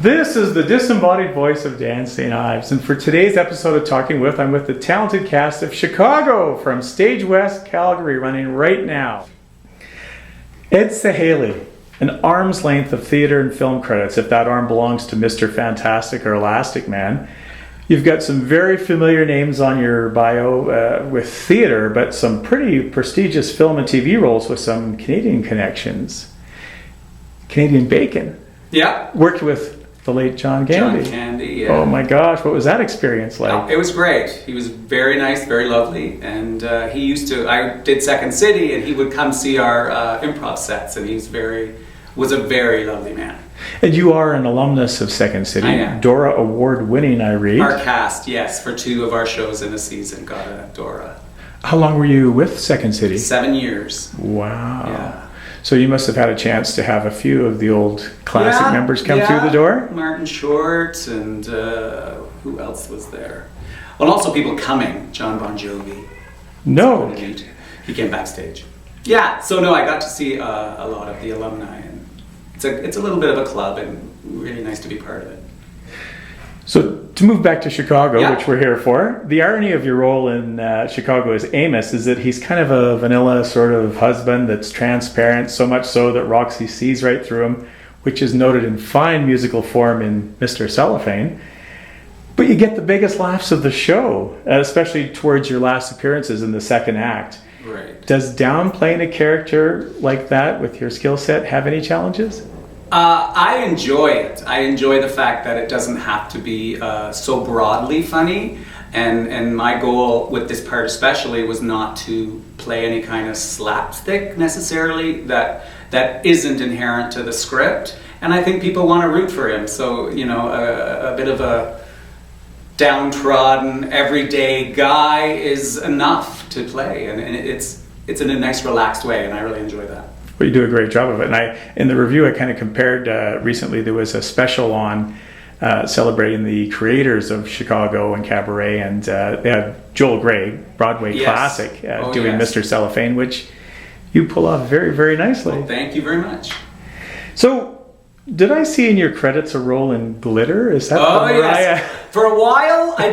This is the disembodied voice of Dan St.Yves, and for today's episode of Talking With, I'm with the talented cast of Chicago from Stage West Calgary, running right now. Ed Sahaley, an arm's length of theatre and film credits, if that arm belongs to Mr. Fantastic or Elastic Man. You've got some very familiar names on your bio with theatre, but some pretty prestigious film and TV roles with some Canadian connections. Canadian Bacon. Yeah. Worked with the late John Candy. John Candy, yeah. Oh my gosh, what was that experience like? It was great. He was very nice, very lovely, and he used to, I did Second City, and he would come see our improv sets, and was a very lovely man. And you are an alumnus of Second City. I am. Dora award-winning, I read. Our cast, yes, for 2 of our shows in a season got a Dora. How long were you with Second City? 7 years. Wow. Yeah. So you must have had a chance to have a few of the old classic members come through the door? Martin Short, and who else was there? Well, also people coming. John Bon Jovi. No. He came backstage. Yeah, so no, I got to see a lot of the alumni, and it's a little bit of a club, and really nice to be part of it. So to move back to Chicago, which we're here for, the irony of your role in Chicago as Amos is that he's kind of a vanilla sort of husband that's transparent, so much so that Roxy sees right through him, which is noted in fine musical form in Mr. Cellophane. But you get the biggest laughs of the show, especially towards your last appearances in the second act. Right. Does downplaying a character like that with your skill set have any challenges? I enjoy it. I enjoy the fact that it doesn't have to be so broadly funny, and my goal with this part especially was not to play any kind of slapstick necessarily that isn't inherent to the script, and I think people want to root for him, so a bit of a downtrodden everyday guy is enough to play, and it's in a nice relaxed way, and I really enjoy that. Well, you do a great job of it. And in the review, I kind of compared, recently there was a special on celebrating the creators of Chicago and Cabaret, and they had Joel Grey, Broadway classic, doing Mr. Cellophane, which you pull off very, very nicely. Well, thank you very much. So, did I see in your credits a role in Glitter? Is that yes. For a while, I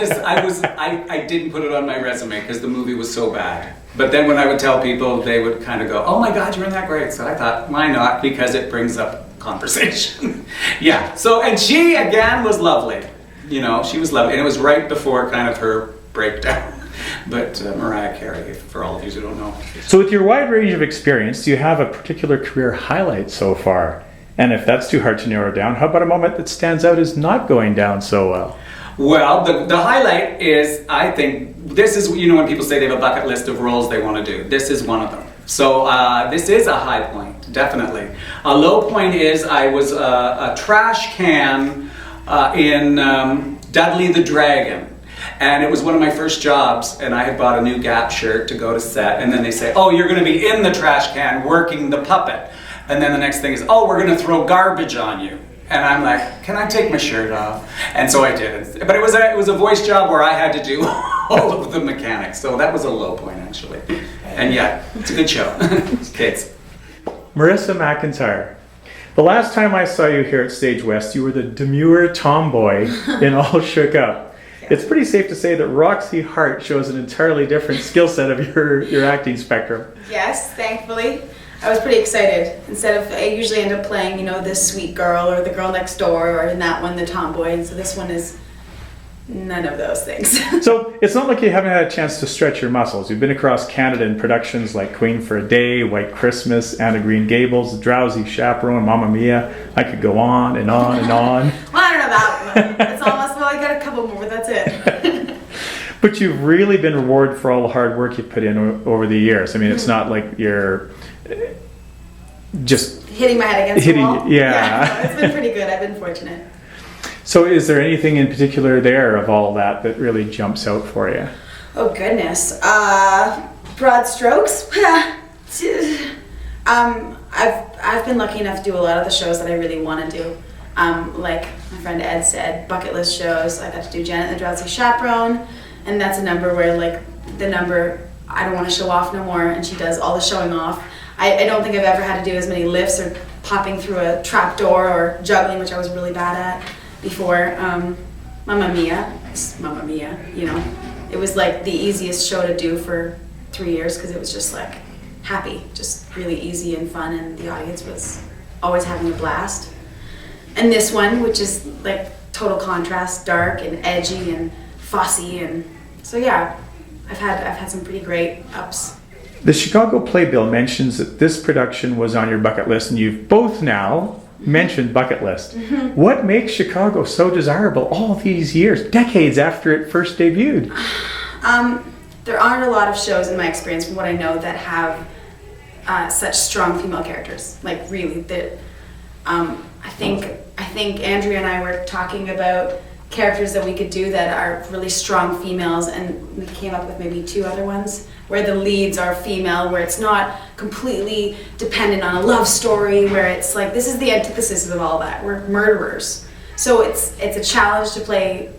didn't put it on my resume because the movie was so bad. But then when I would tell people, they would kind of go, "Oh my God, you're in that great." So I thought, why not? Because it brings up conversation. Yeah. So, and she again was lovely. She was lovely, and it was right before kind of her breakdown. But Mariah Carey, for all of you who don't know. So, with your wide range of experience, do you have a particular career highlight so far? And if that's too hard to narrow down, how about a moment that stands out as not going down so well? Well, the highlight is, I think, this is, when people say they have a bucket list of roles they want to do, this is one of them. So this is a high point, definitely. A low point is I was a trash can in Dudley the Dragon. And it was one of my first jobs, and I had bought a new Gap shirt to go to set, and then they say, "Oh, you're going to be in the trash can working the puppet." And then the next thing is, "Oh, we're going to throw garbage on you." And I'm like, "Can I take my shirt off?" And so I did. But it was a voice job where I had to do all of the mechanics. So that was a low point, actually. And yeah, it's a good show. Kids. Marissa McIntyre. The last time I saw you here at Stage West, you were the demure tomboy in All Shook Up. Yeah. It's pretty safe to say that Roxy Hart shows an entirely different skill set of your acting spectrum. Yes, thankfully. I was pretty excited. I usually end up playing, this sweet girl or the girl next door, or in that one, the tomboy. And so this one is none of those things. So it's not like you haven't had a chance to stretch your muscles. You've been across Canada in productions like Queen for a Day, White Christmas, Anne of Green Gables, Drowsy Chaperone, Mamma Mia. I could go on and on and on. Well, I don't know that one. It's almost, I got a couple more, but that's it. But you've really been rewarded for all the hard work you've put in over the years. I mean, it's not like you're just hitting my head against the wall. Yeah. No, it's been pretty good. I've been fortunate. So is there anything in particular there of all that really jumps out for you? Oh goodness. Broad strokes. I've been lucky enough to do a lot of the shows that I really want to do. Like my friend Ed said, bucket list shows. I got to do Janet the Drowsy Chaperone, and that's a number where I don't want to show off no more, and she does all the showing off. I don't think I've ever had to do as many lifts or popping through a trap door or juggling, which I was really bad at. before. Mamma Mia, you know. It was like the easiest show to do for 3 years because it was just like happy, just really easy and fun, and the audience was always having a blast. And this one, which is like total contrast, dark and edgy and fussy, and so yeah, I've had some pretty great ups. The Chicago Playbill mentions that this production was on your bucket list, and you've both now mentioned bucket list. What makes Chicago so desirable all these years, decades after it first debuted? There aren't a lot of shows, in my experience, from what I know, that have such strong female characters. Like really, that I think Andrea and I were talking about characters that we could do that are really strong females, and we came up with maybe 2 other ones where the leads are female, where it's not completely dependent on a love story, where it's like this is the antithesis of all that. We're murderers, so it's a challenge to play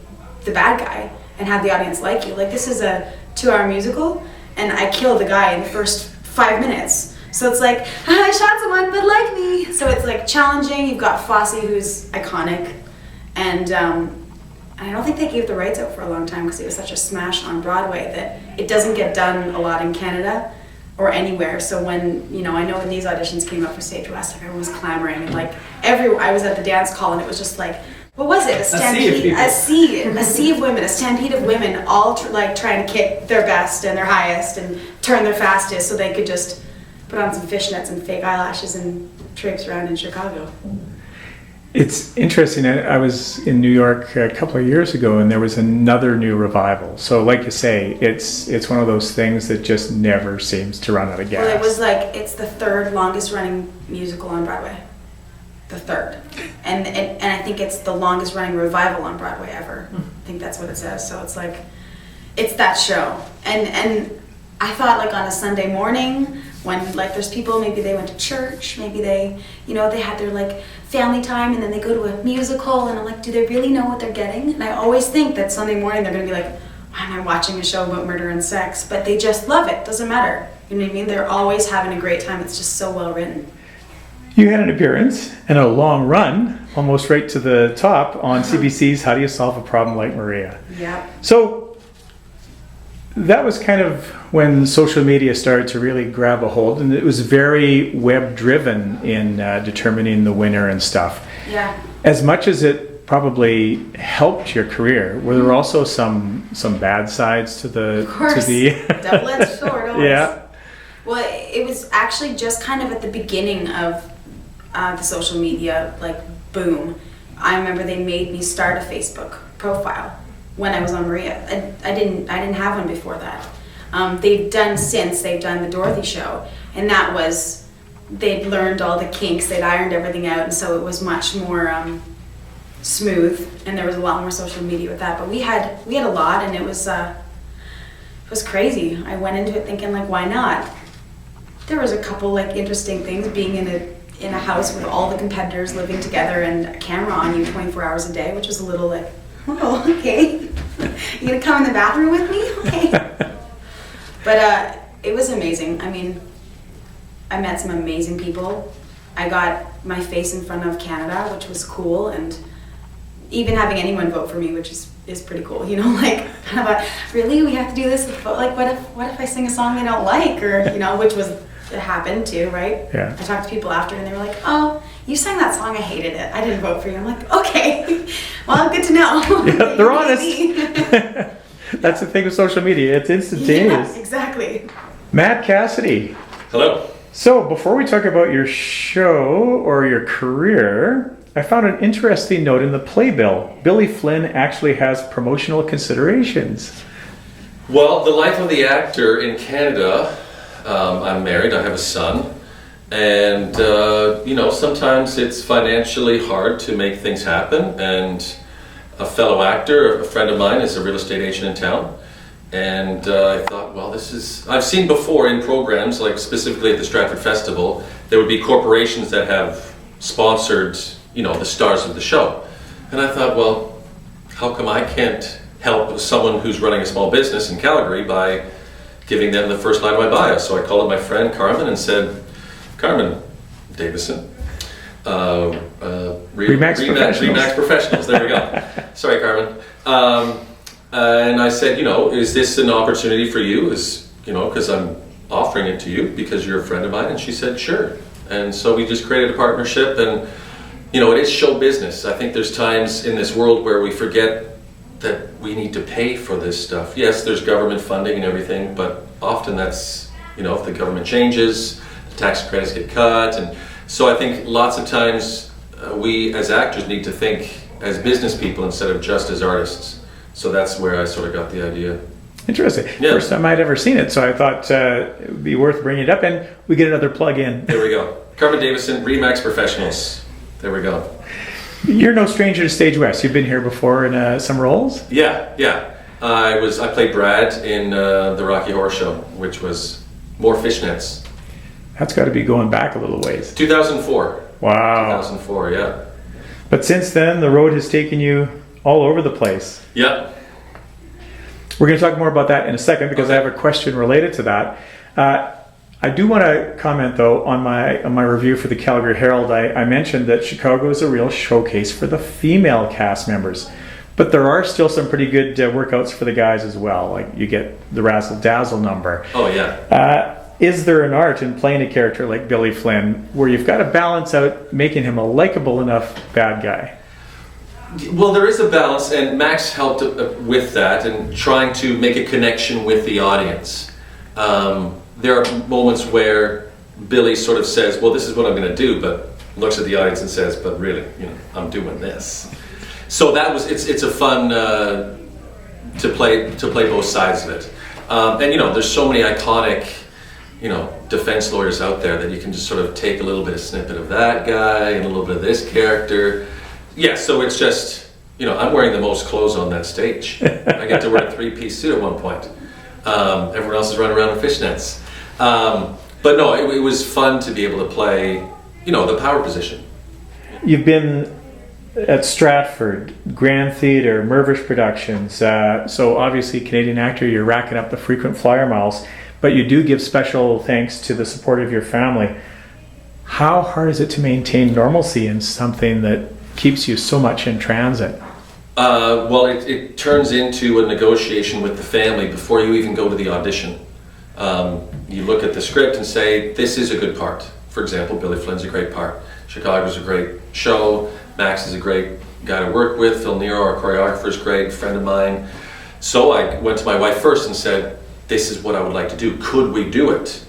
the bad guy and have the audience like you. Like this is a 2-hour musical, and I kill the guy in the first 5 minutes. So it's like, I shot someone, but like me. So it's like challenging. You've got Fosse, who's iconic, and I don't think they gave the rights out for a long time because it was such a smash on Broadway that it doesn't get done a lot in Canada or anywhere. So when, you know, I know when these auditions came up for Stage West, like everyone was clamoring, and like I was at the dance call, and it was just like, what was it? A stampede, a sea of women, a stampede of women, all trying to kick their best and their highest and turn their fastest so they could just put on some fishnets and fake eyelashes and traipse around in Chicago. It's interesting. I was in New York a couple of years ago, and there was another new revival. So, like you say, it's one of those things that just never seems to run out of gas. Well, it was like it's the 3rd longest running musical on Broadway, the 3rd, and I think it's the longest running revival on Broadway ever. I think that's what it says. So it's like it's that show, and I thought like on a Sunday morning when like there's people, maybe they went to church, maybe they, you know, they had their like family time, and then they go to a musical, and I'm like, do they really know what they're getting? And I always think that Sunday morning they're gonna be like, why am I watching a show about murder and sex? But they just love it, doesn't matter. You know what I mean? They're always having a great time. It's just so well written. You had an appearance and a long run, almost right to the top, on CBC's How Do You Solve a Problem Like Maria? Yeah. So that was kind of when social media started to really grab a hold, and it was very web-driven in determining the winner and stuff. Yeah. As much as it probably helped your career, were there also some bad sides to the Of course. to the Double-edged sword. Always. Yeah. Well, it was actually just kind of at the beginning of the social media like boom. I remember they made me start a Facebook profile when I was on Maria. I didn't have one before that. They've done the Dorothy show, and that was, they'd learned all the kinks, they'd ironed everything out, and so it was much more smooth, and there was a lot more social media with that. But we had a lot, and it was crazy. I went into it thinking like, why not? There was a couple like interesting things, being in a house with all the competitors living together and a camera on you 24 hours a day, which was a little like, oh, okay. You gonna come in the bathroom with me? Okay. But it was amazing. I mean, I met some amazing people. I got my face in front of Canada, which was cool, and even having anyone vote for me, which is pretty cool, you know, like kind of a, really, we have to do this? Like, what if I sing a song they don't like, or, you know, which was, it happened too, right? Yeah. I talked to people after, and they were like, oh, you sang that song, I hated it. I didn't vote for you. I'm like, okay, well, good to know. Yeah, they're honest. That's the thing with social media. It's instantaneous. Yeah, exactly. Matt Cassidy. Hello. So before we talk about your show or your career, I found an interesting note in the playbill. Billy Flynn actually has promotional considerations. Well, the life of the actor in Canada, I'm married, I have a son, and sometimes it's financially hard to make things happen, and a fellow actor, a friend of mine, is a real estate agent in town, and I thought, well, I've seen before in programs, like specifically at the Stratford Festival, there would be corporations that have sponsored, the stars of the show. And I thought, well, how come I can't help someone who's running a small business in Calgary by giving them the first line of my bio? So I called up my friend Carmen and said, Carmen Davison, Remax Professionals. Remax Professionals. There we go. Sorry, Carmen. And I said, is this an opportunity for you? Because I'm offering it to you because you're a friend of mine. And she said, sure. And so we just created a partnership, and it is show business. I think there's times in this world where we forget that we need to pay for this stuff. Yes, there's government funding and everything, but often that's, if the government changes, the tax credits get cut. And so I think lots of times we as actors need to think as business people instead of just as artists. So that's where I sort of got the idea. Interesting. Yeah. First time I'd ever seen it, so I thought it would be worth bringing it up, and we get another plug in. There we go. Carmen Davison, Remax Professionals. There we go. You're no stranger to Stage West. You've been here before in some roles? Yeah. I played Brad in the Rocky Horror Show, which was more fishnets. That's got to be going back a little ways. 2004. Wow. 2004, yeah. But since then, the road has taken you all over the place. Yeah. We're going to talk more about that in a second because I have a question related to that. I do want to comment though on my review for the Calgary Herald. I mentioned that Chicago is a real showcase for the female cast members, but there are still some pretty good workouts for the guys as well. Like you get the Razzle Dazzle number. Oh yeah. Is there an art in playing a character like Billy Flynn where you've got to balance out making him a likable enough bad guy? Well, there is a balance, and Max helped with that and trying to make a connection with the audience. There are moments where Billy sort of says, well, this is what I'm going to do, but looks at the audience and says, but really, I'm doing this. So it's a fun to play both sides of it. And there's so many iconic defense lawyers out there that you can just sort of take a little bit of snippet of that guy and a little bit of this character. Yeah, so it's just, I'm wearing the most clothes on that stage. I get to wear a 3-piece suit at one point. Everyone else is running around in fishnets. But no, it was fun to be able to play, the power position. You've been at Stratford, Grand Theatre, Mervish Productions. So obviously, Canadian actor, you're racking up the frequent flyer miles, but you do give special thanks to the support of your family. How hard is it to maintain normalcy in something that keeps you so much in transit? Well, it turns into a negotiation with the family before you even go to the audition. You look at the script and say, this is a good part. For example, Billy Flynn's a great part. Chicago's a great show. Max is a great guy to work with. Phil Nero, our choreographer, is great, friend of mine. So I went to my wife first and said, this is what I would like to do. Could we do it?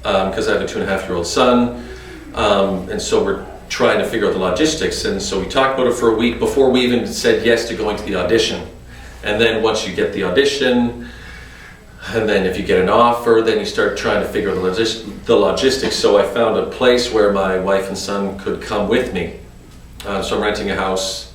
Because I have a 2.5-year-old son. And so we're trying to figure out the logistics, and so we talked about it for a week before we even said yes to going to the audition. And then once you get the audition, and then if you get an offer, then you start trying to figure out the logistics. So I found a place where my wife and son could come with me. So I'm renting a house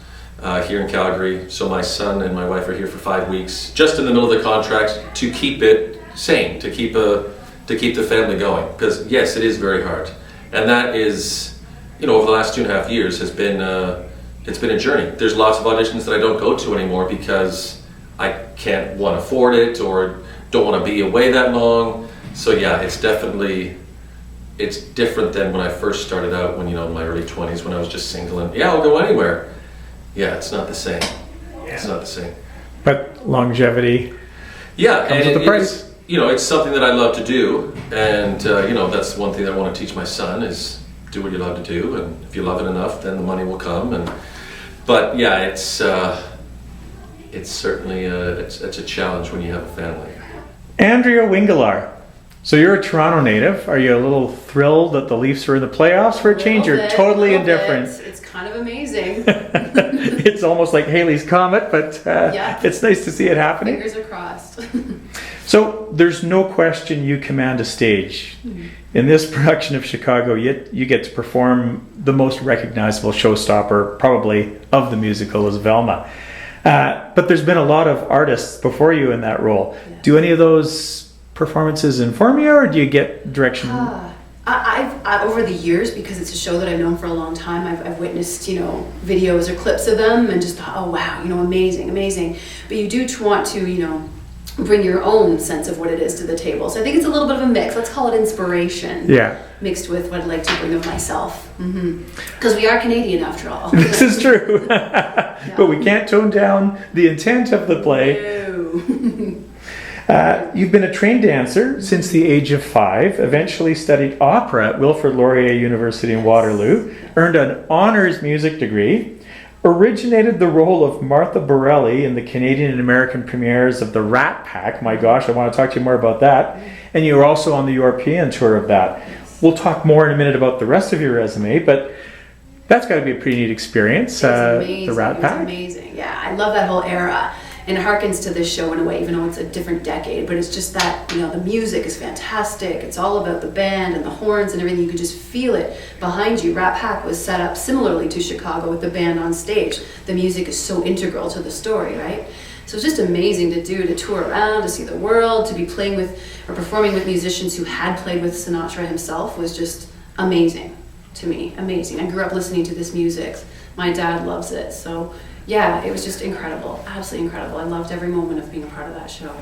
here in Calgary, so my son and my wife are here for 5 weeks, just in the middle of the contract, to keep it sane, to keep the family going. Because yes, it is very hard, and that is, over the last 2.5 years has been it's been a journey. There's lots of auditions that I don't go to anymore because I can't afford it or don't want to be away that long. So yeah, it's different than when I first started out, when in my early 20s, when I was just single and I'll go anywhere. Yeah, it's not the same. Yeah. It's not the same. But longevity comes with the price. It's something that I love to do, and that's one thing that I want to teach my son is do what you love to do, and if you love it enough, then the money will come. But yeah, it's certainly it's a challenge when you have a family. Andrea Wingelar. So you're a Toronto native. Are you a little thrilled that the Leafs are in the playoffs for a change? You're totally indifferent. It's kind of amazing. It's almost like Haley's Comet, but it's nice to see it happening. Fingers are crossed. So there's no question you command a stage. Mm-hmm. In this production of Chicago, you get to perform the most recognizable showstopper probably of the musical is Velma. But there's been a lot of artists before you in that role. Yeah. Do any of those performances inform you, or do you get direction? I've over the years, because it's a show that I've known for a long time, I've witnessed, videos or clips of them and just thought, oh wow, amazing. But you do want to, bring your own sense of what it is to the table. So I think it's a little bit of a mix. Let's call it inspiration. Yeah. Mixed with what I'd like to bring of myself. Because we are Canadian after all. This is true. But we can't tone down the intent of the play. No. You've been a trained dancer since the age of 5, eventually studied opera at Wilfrid Laurier University in Waterloo, earned an honours music degree, originated the role of Martha Borelli in the Canadian and American premieres of The Rat Pack. My gosh, I want to talk to you more about that. And you were also on the European tour of that. We'll talk more in a minute about the rest of your resume, but that's got to be a pretty neat experience. Amazing. The Rat Pack. It was amazing. Yeah, I love that whole era. And it harkens to this show in a way, even though it's a different decade. But it's just that, you know, the music is fantastic. It's all about the band and the horns and everything. You could just feel it behind you. Rat Pack was set up similarly to Chicago with the band on stage. The music is so integral to the story, right? So it's just amazing to tour around, to see the world, to be playing with or performing with musicians who had played with Sinatra himself was just amazing to me. Amazing. I grew up listening to this music. My dad loves it. So yeah, it was just incredible. Absolutely incredible. I loved every moment of being a part of that show.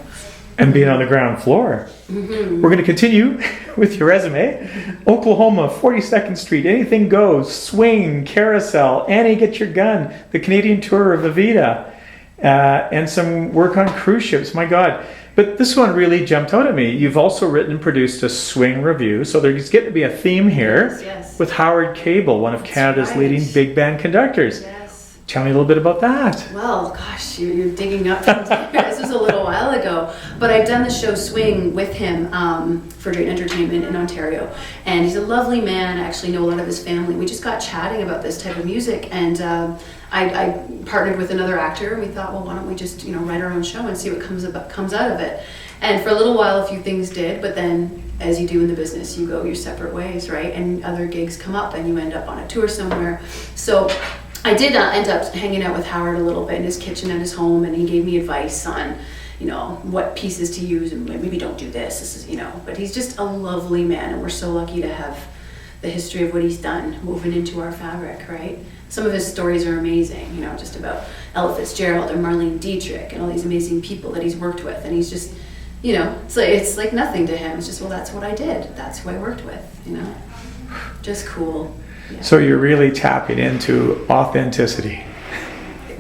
And being on the ground floor. We're going to continue with your resume. Oklahoma, 42nd Street, Anything Goes, Swing, Carousel, Annie Get Your Gun, the Canadian tour of Evita, and some work on cruise ships. My God. But this one really jumped out at me. You've also written and produced a swing review, so there's getting to be a theme here Yes. with Howard Cable, one of Canada's leading big band conductors. Yes. Tell me a little bit about that. Well, gosh, you're digging up from there. This was a little while ago. But I've done the show Swing with him for Drayton Entertainment in Ontario. And he's a lovely man. I actually know a lot of his family. We just got chatting about this type of music. And I partnered with another actor. And we thought, well, why don't we just write our own show and see what comes out of it. And for a little while, a few things did. But then, as you do in the business, you go your separate ways, right? And other gigs come up and you end up on a tour somewhere. So I did end up hanging out with Howard a little bit in his kitchen at his home, and he gave me advice on, what pieces to use and maybe don't do this. This is, but he's just a lovely man, and we're so lucky to have the history of what he's done woven into our fabric, right? Some of his stories are amazing, just about Ella Fitzgerald and Marlene Dietrich and all these amazing people that he's worked with, and he's just, so it's like nothing to him. It's just, well, that's what I did. That's who I worked with, Just cool. Yeah. So you're really tapping into authenticity.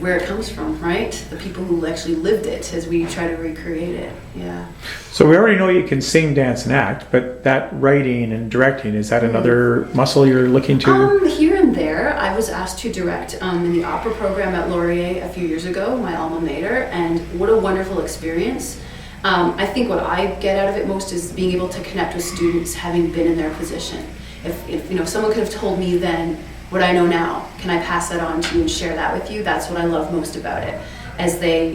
Where it comes from, right? The people who actually lived it as we try to recreate it. Yeah. So we already know you can sing, dance, and act, but that writing and directing, is that another muscle you're looking to? Here and there. I was asked to direct in the opera program at Laurier a few years ago, my alma mater, and what a wonderful experience. I think what I get out of it most is being able to connect with students having been in their position. If someone could have told me then what I know now, can I pass that on to you and share that with you? That's what I love most about it. As they,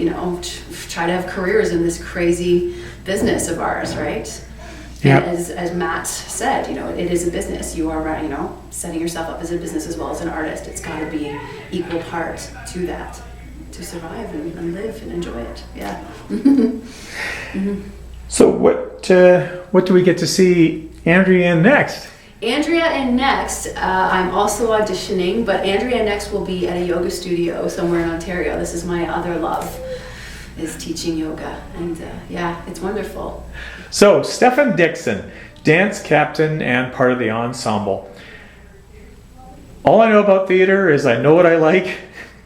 try to have careers in this crazy business of ours, right? Yeah. And as Matt said, it is a business. You are, setting yourself up as a business as well as an artist. It's got to be equal part to that to survive and live and enjoy it. Yeah. So what do we get to see Andrea in next? Andrea in next, I'm also auditioning, but Andrea next will be at a yoga studio somewhere in Ontario. This is my other love, is teaching yoga, and it's wonderful. So Stefan Dixon, dance captain and part of the ensemble. All I know about theater is I know what I like.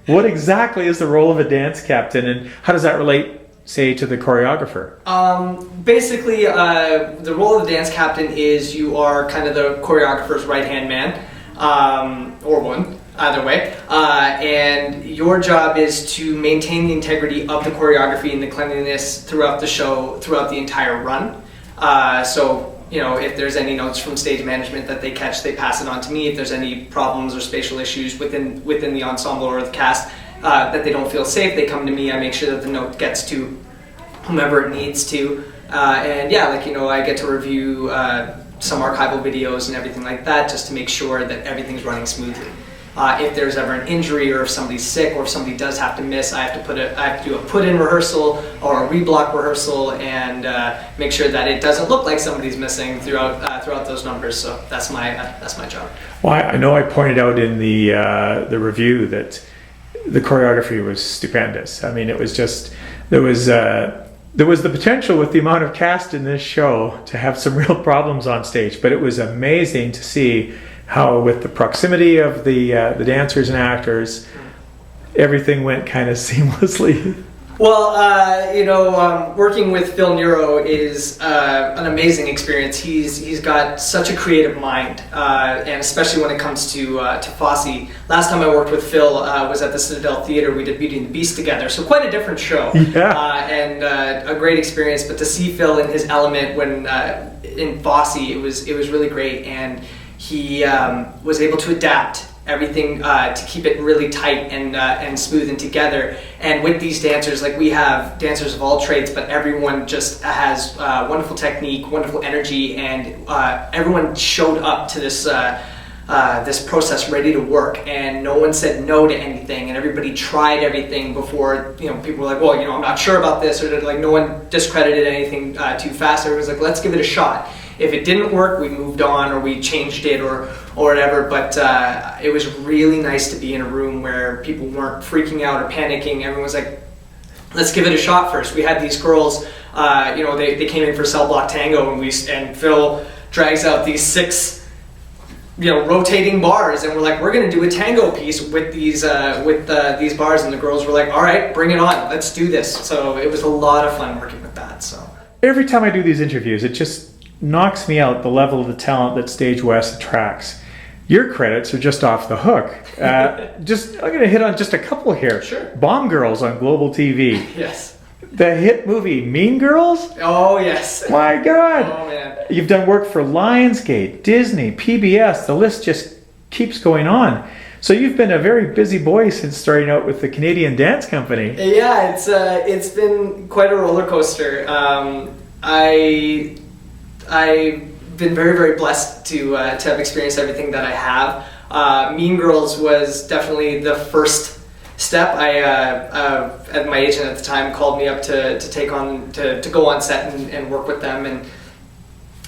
What exactly is the role of a dance captain, and how does that relate, say, to the choreographer? Basically, the role of the dance captain is you are kind of the choreographer's right-hand man, or one, either way. And your job is to maintain the integrity of the choreography and the cleanliness throughout the show, throughout the entire run. So, if there's any notes from stage management that they catch, they pass it on to me. If there's any problems or spatial issues within the ensemble or the cast, that they don't feel safe, they come to me. I make sure that the note gets to whomever it needs to. I get to review some archival videos and everything like that, just to make sure that everything's running smoothly. If there's ever an injury, or if somebody's sick, or if somebody does have to miss, I have to do a put-in rehearsal or a reblock rehearsal, and make sure that it doesn't look like somebody's missing throughout those numbers. So that's my job. Well, I know I pointed out in the review that the choreography was stupendous. I mean, it was just, there was There was the potential with the amount of cast in this show to have some real problems on stage, but it was amazing to see how, with the proximity of the dancers and actors, everything went kind of seamlessly. Well, working with Phil Nero is an amazing experience. He's got such a creative mind, and especially when it comes to Fosse. Last time I worked with Phil was at the Citadel Theatre. We did Beauty and the Beast together, so quite a different show. Yeah. And a great experience. But to see Phil in his element when in Fosse, it was really great, and he was able to adapt everything to keep it really tight and smooth and together. And with these dancers, like, we have dancers of all trades, but everyone just has wonderful technique, wonderful energy, and everyone showed up to this this process ready to work, and no one said no to anything, and everybody tried everything before, people were like, well, I'm not sure about this, or like, no one discredited anything too fast. Everyone was like, let's give it a shot. If it didn't work, we moved on, or we changed it, or whatever. But it was really nice to be in a room where people weren't freaking out or panicking. Everyone was like, let's give it a shot first. We had these girls, they came in for cell block tango, and Phil drags out these 6 rotating bars, and we're like, we're going to do a tango piece with these bars, and the girls were like, all right, bring it on, let's do this. So it was a lot of fun working with that. So Every time I do these interviews, it just knocks me out, the level of the talent that Stage West attracts. Your credits are just off the hook. I'm going to hit on just a couple here. Sure. Bomb Girls on Global TV. Yes. The hit movie Mean Girls? Oh, yes. My God. Oh, man. You've done work for Lionsgate, Disney, PBS. The list just keeps going on. So you've been a very busy boy since starting out with the Canadian Dance Company. Yeah, it's been quite a roller coaster. I've been very, very blessed to have experienced everything that I have. Mean Girls was definitely the first step. At my agent at the time called me up to go on set and work with them, and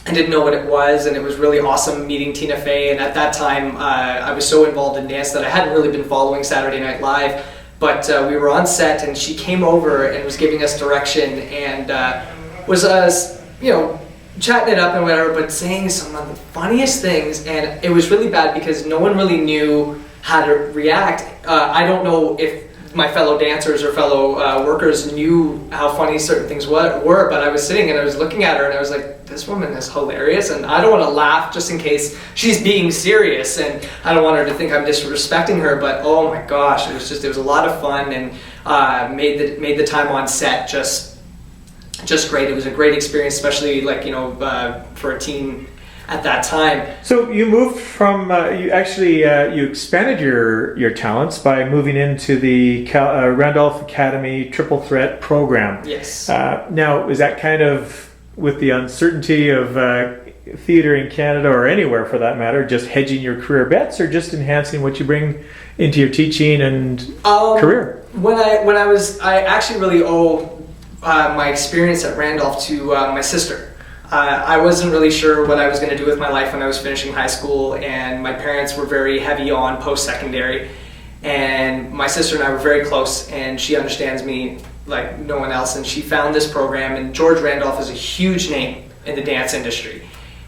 I didn't know what it was, and it was really awesome meeting Tina Fey. And at that time, I was so involved in dance that I hadn't really been following Saturday Night Live. But we were on set, and she came over and was giving us direction, and was chatting it up and whatever, but saying some of the funniest things. And it was really bad because no one really knew how to react. I don't know if my fellow dancers or fellow workers knew how funny certain things were, but I was sitting and I was looking at her and I was like, this woman is hilarious, and I don't want to laugh just in case she's being serious, and I don't want her to think I'm disrespecting her, but oh my gosh, it was a lot of fun, and made the time on set just great. It was a great experience, especially for a teen at that time. So you moved from you expanded your talents by moving into the Randolph Academy Triple Threat program. Yes. Now, is that kind of with the uncertainty of theater in Canada or anywhere for that matter, just hedging your career bets, or just enhancing what you bring into your teaching and career? I actually really owe my experience at Randolph to my sister. I wasn't really sure what I was going to do with my life when I was finishing high school, and my parents were very heavy on post-secondary, and my sister and I were very close, and she understands me like no one else, and she found this program, and George Randolph is a huge name in the dance industry,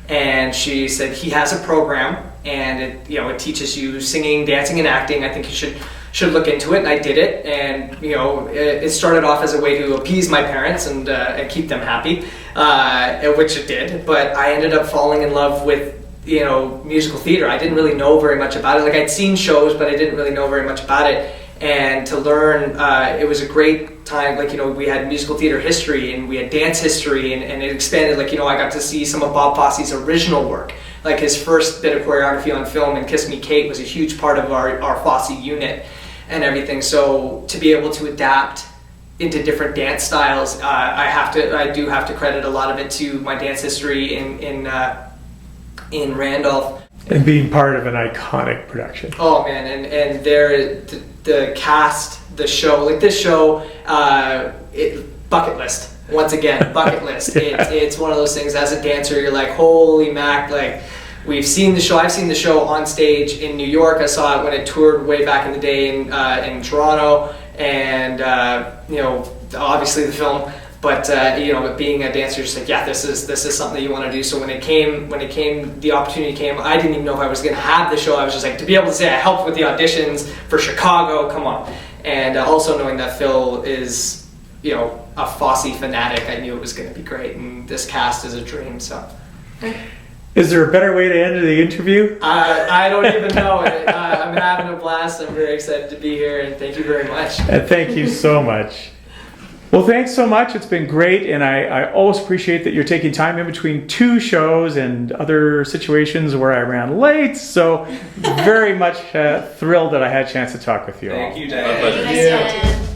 and she said he has a program, and it teaches you singing, dancing, and acting. I think you should look into it. And I did it, and it started off as a way to appease my parents and keep them happy, which it did. But I ended up falling in love with musical theater. I didn't really know very much about it. Like, I'd seen shows, but I didn't really know very much about it. And to learn, it was a great time. We had musical theater history, and we had dance history, and it expanded. I got to see some of Bob Fosse's original work. Like, his first bit of choreography on film, and Kiss Me Kate, was a huge part of our Fosse unit and everything. So to be able to adapt into different dance styles, I do have to credit a lot of it to my dance history in Randolph. And being part of an iconic production. Oh man, and the cast, the show, like this show, bucket list. Once again, bucket list. Yeah. It's one of those things, as a dancer, you're like, holy mac, like, we've seen the show. I've seen the show on stage in New York. I saw it when it toured way back in the day in Toronto, and obviously the film But being a dancer, just like, yeah, this is something that you want to do. So when the opportunity came, I didn't even know if I was going to have the show. I was just like, to be able to say I helped with the auditions for Chicago, come on. And also knowing that Phil is, a Fosse fanatic, I knew it was going to be great, and this cast is a dream. So. Is there a better way to end the interview? I don't even know. I'm having a blast. I'm very excited to be here, and thank you very much. Thank you so much. Well, thanks so much. It's been great, and I always appreciate that you're taking time in between 2 shows and other situations where I ran late. So very much thrilled that I had a chance to talk with you all. Thank you, Dan. My pleasure. Nice, Dan.